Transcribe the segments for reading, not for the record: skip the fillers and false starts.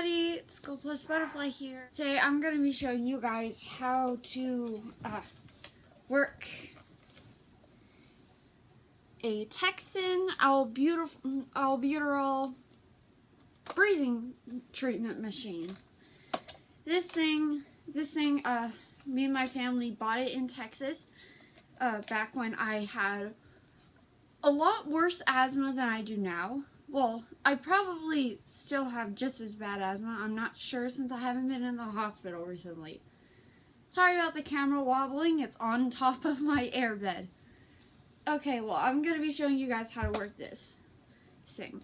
everybody, it's Skull+Butterfly here. Today I'm going to be showing you guys how to work a Texan albuterol breathing treatment machine. This thing, me and my family bought it in Texas back when I had a lot worse asthma than I do now. Well, I probably still have just as bad asthma. I'm not sure since I haven't been in the hospital recently. Sorry about the camera wobbling. It's on top of my airbed. Okay, well, I'm going to be showing you guys how to work this thing.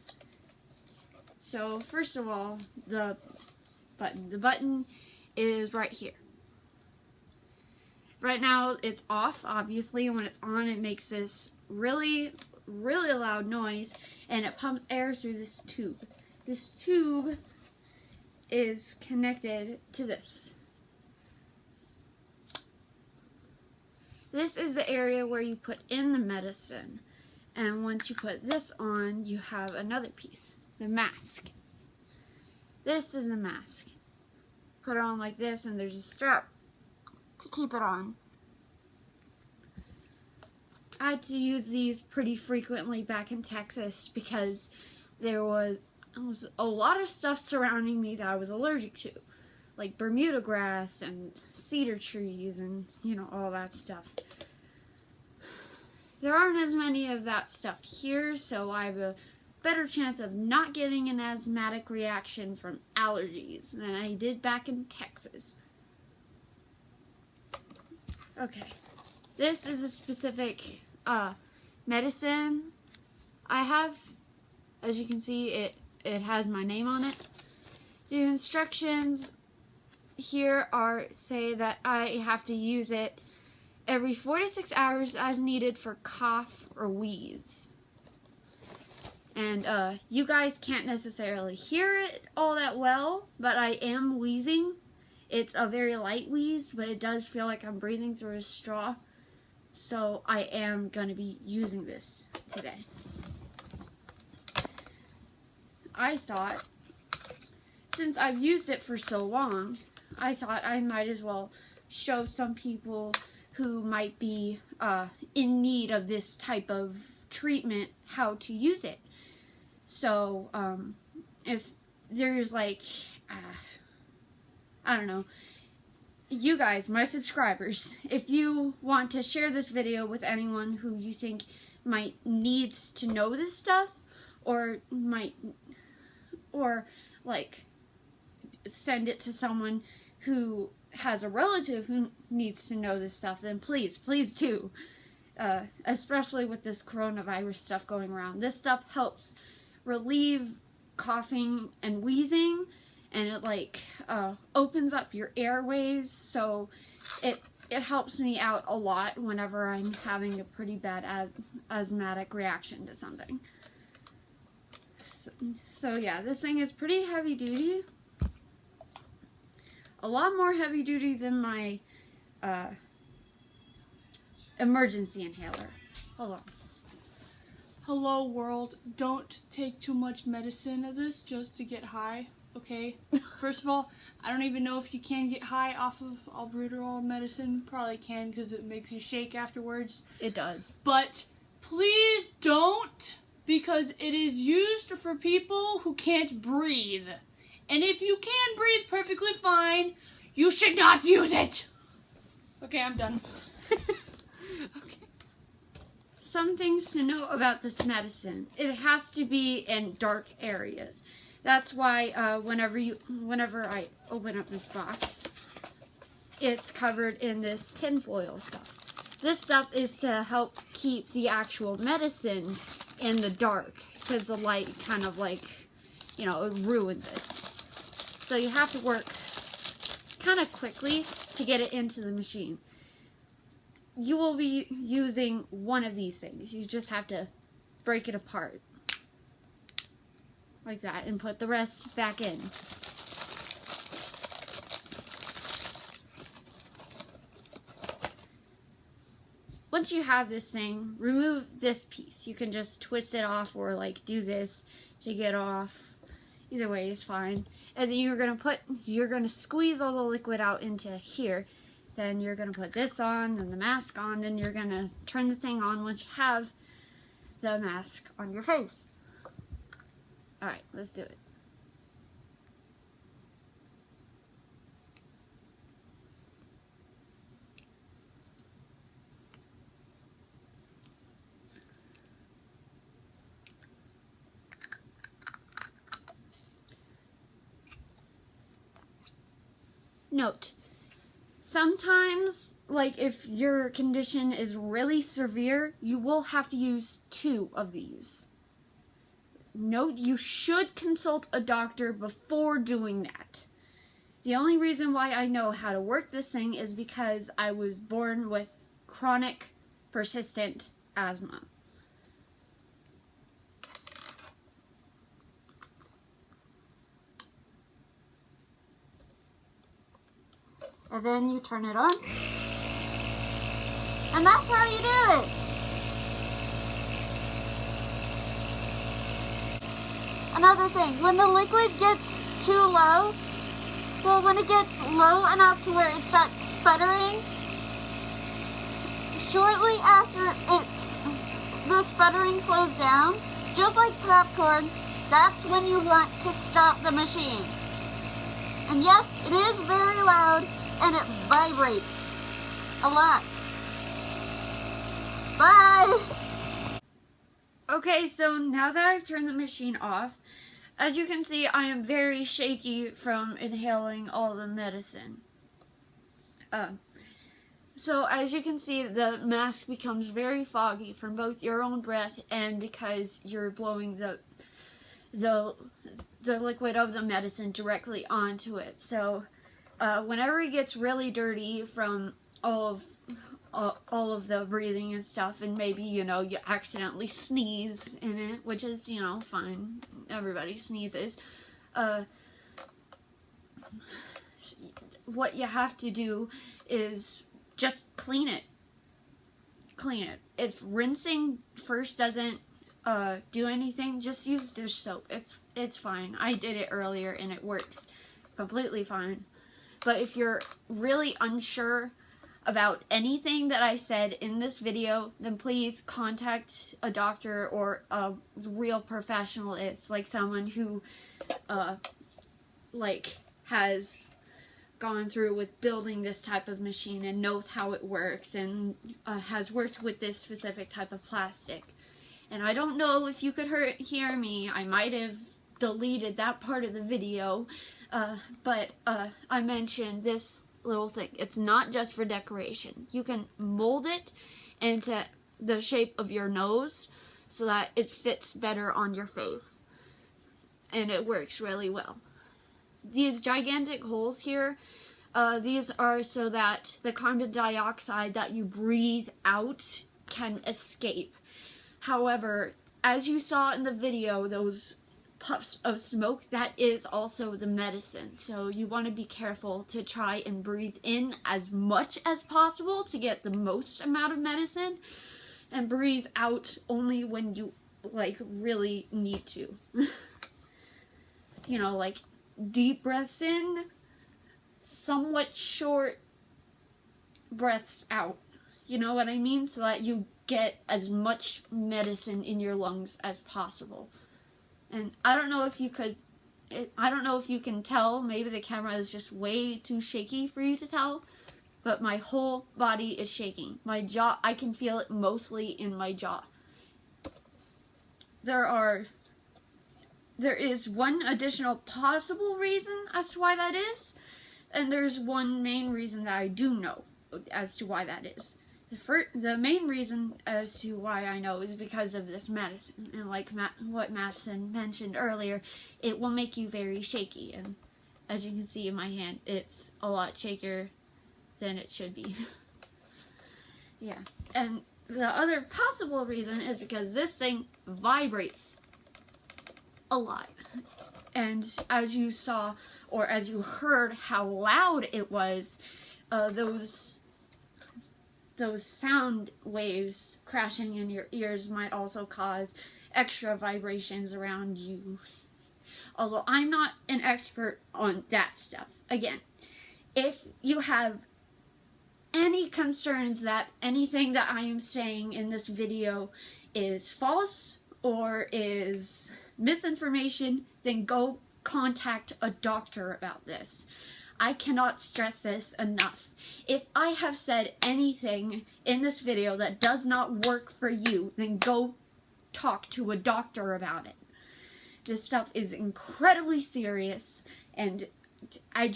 So, first of all, the button. The button is right here. Right now, it's off, obviously. When it's on, it makes this really loud noise, and it pumps air through this tube. This tube is connected to this. This is the area where you put in the medicine, and once you put this on, you have another piece, the mask. This is the mask. Put it on like this, and there's a strap to keep it on. I had to use these pretty frequently back in Texas because there was a lot of stuff surrounding me that I was allergic to, like Bermuda grass and cedar trees and, you know, all that stuff. There aren't as many of that stuff here, so I have a better chance of not getting an asthmatic reaction from allergies than I did back in Texas. Okay, this is a specific medicine I have. As you can see, it has my name on it. The instructions here say that I have to use it every 4 to 6 hours as needed for cough or wheeze. And you guys can't necessarily hear it all that well, but I am wheezing. It's a very light wheeze, but it does feel like I'm breathing through a straw. So I am going to be using this today. I thought, since I've used it for so long, I thought I might as well show some people who might be in need of this type of treatment how to use it. So if there's like, I don't know, you guys, my subscribers, if you want to share this video with anyone who you think might needs to know this stuff, or like send it to someone who has a relative who needs to know this stuff, then please do. Especially with this coronavirus stuff going around. This stuff helps relieve coughing and wheezing, and it like opens up your airways, so it helps me out a lot whenever I'm having a pretty bad asthmatic reaction to something. So yeah, this thing is pretty heavy duty. A lot more heavy duty than my emergency inhaler. Hold on. Hello world, don't take too much medicine of this just to get high, okay? First of all, I don't even know if you can get high off of albuterol medicine. Probably can because it makes you shake afterwards. It does. But please don't, because it is used for people who can't breathe. And if you can breathe perfectly fine, you should not use it. Okay, I'm done. Okay. Some things to know about this medicine. It has to be in dark areas. That's why whenever I open up this box, it's covered in this tinfoil stuff. This stuff is to help keep the actual medicine in the dark, because the light kind of like, you know, it ruins it. So you have to work kind of quickly to get it into the machine. You will be using one of these things. You just have to break it apart like that and put the rest back in. Once you have this thing, remove this piece. You can just twist it off or like do this to get off. Either way is fine. And then you're gonna squeeze all the liquid out into here. Then you're gonna put this on and the mask on, and you're gonna turn the thing on once you have the mask on your face. Alright, let's do it. Note, sometimes, like if your condition is really severe, you will have to use 2 of these. Note, you should consult a doctor before doing that. The only reason why I know how to work this thing is because I was born with chronic, persistent asthma. And then you turn it on. And that's how you do it. Another thing, when the liquid gets too low, well, when it gets low enough to where it starts sputtering, shortly after the sputtering slows down, just like popcorn, that's when you want to stop the machine. And yes, it is very loud, and it vibrates a lot. Bye! Okay, so now that I've turned the machine off, as you can see, I am very shaky from inhaling all the medicine. So as you can see, the mask becomes very foggy from both your own breath and because you're blowing the liquid of the medicine directly onto it. So whenever it gets really dirty from all of the breathing and stuff, and maybe, you know, you accidentally sneeze in it, which is, you know, fine. Everybody sneezes. What you have to do is just clean it. Clean it. If rinsing first doesn't do anything, just use dish soap. It's fine. I did it earlier and it works completely fine. But if you're really unsure about anything that I said in this video, then please contact a doctor or a real professionalist, like someone who has gone through with building this type of machine and knows how it works and has worked with this specific type of plastic. And I don't know if you could hear me. I might have deleted that part of the video, but I mentioned this little thing. It's not just for decoration. You can mold it into the shape of your nose so that it fits better on your face, and it works really well. These gigantic holes here, these are so that the carbon dioxide that you breathe out can escape. However, as you saw in the video, those puffs of smoke, that is also the medicine. So you want to be careful to try and breathe in as much as possible to get the most amount of medicine, and breathe out only when you really need to. You know, like deep breaths in, somewhat short breaths out. You know what I mean? So that you get as much medicine in your lungs as possible. And I don't know if you can tell. Maybe the camera is just way too shaky for you to tell, but my whole body is shaking. My jaw, I can feel it mostly in my jaw. There is one additional possible reason as to why that is, and there's one main reason that I do know as to why that is. The main reason as to why I know is because of this medicine, and like what Madison mentioned earlier, it will make you very shaky, and as you can see in my hand, it's a lot shakier than it should be. Yeah, and the other possible reason is because this thing vibrates a lot, and as you saw, or as you heard how loud it was, those sound waves crashing in your ears might also cause extra vibrations around you. although I'm not an expert on that stuff. Again, if you have any concerns that anything that I am saying in this video is false or is misinformation, then go contact a doctor about this. I cannot stress this enough. If I have said anything in this video that does not work for you, then go talk to a doctor about it. This stuff is incredibly serious, and I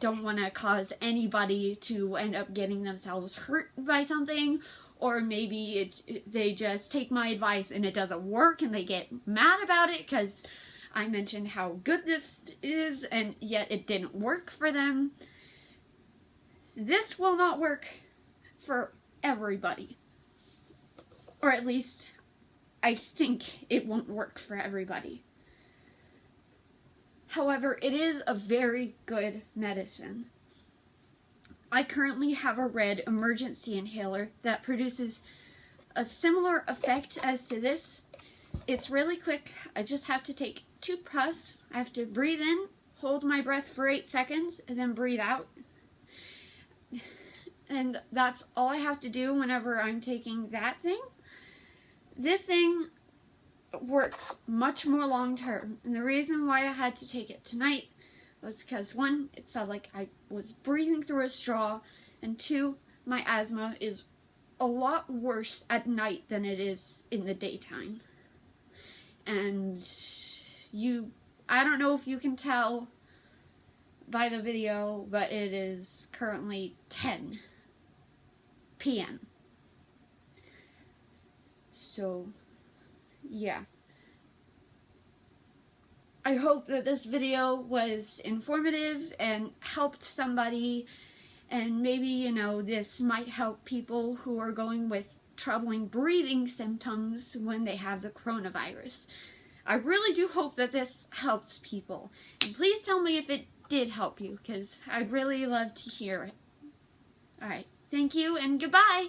don't want to cause anybody to end up getting themselves hurt by something, or maybe they just take my advice and it doesn't work and they get mad about it because I mentioned how good this is and yet it didn't work for them. This will not work for everybody. Or at least I think it won't work for everybody. However, it is a very good medicine. I currently have a red emergency inhaler that produces a similar effect as to this. It's really quick. I just have to take 2 puffs. I have to breathe in, hold my breath for 8 seconds, and then breathe out. And that's all I have to do whenever I'm taking that thing. This thing works much more long term. And the reason why I had to take it tonight was because 1, it felt like I was breathing through a straw, and 2, my asthma is a lot worse at night than it is in the daytime. And I don't know if you can tell by the video, but it is currently 10 p.m. So, yeah. I hope that this video was informative and helped somebody, and maybe, you know, this might help people who are going with troubling breathing symptoms when they have the coronavirus. I really do hope that this helps people. And please tell me if it did help you, because I'd really love to hear it. Alright, thank you and goodbye!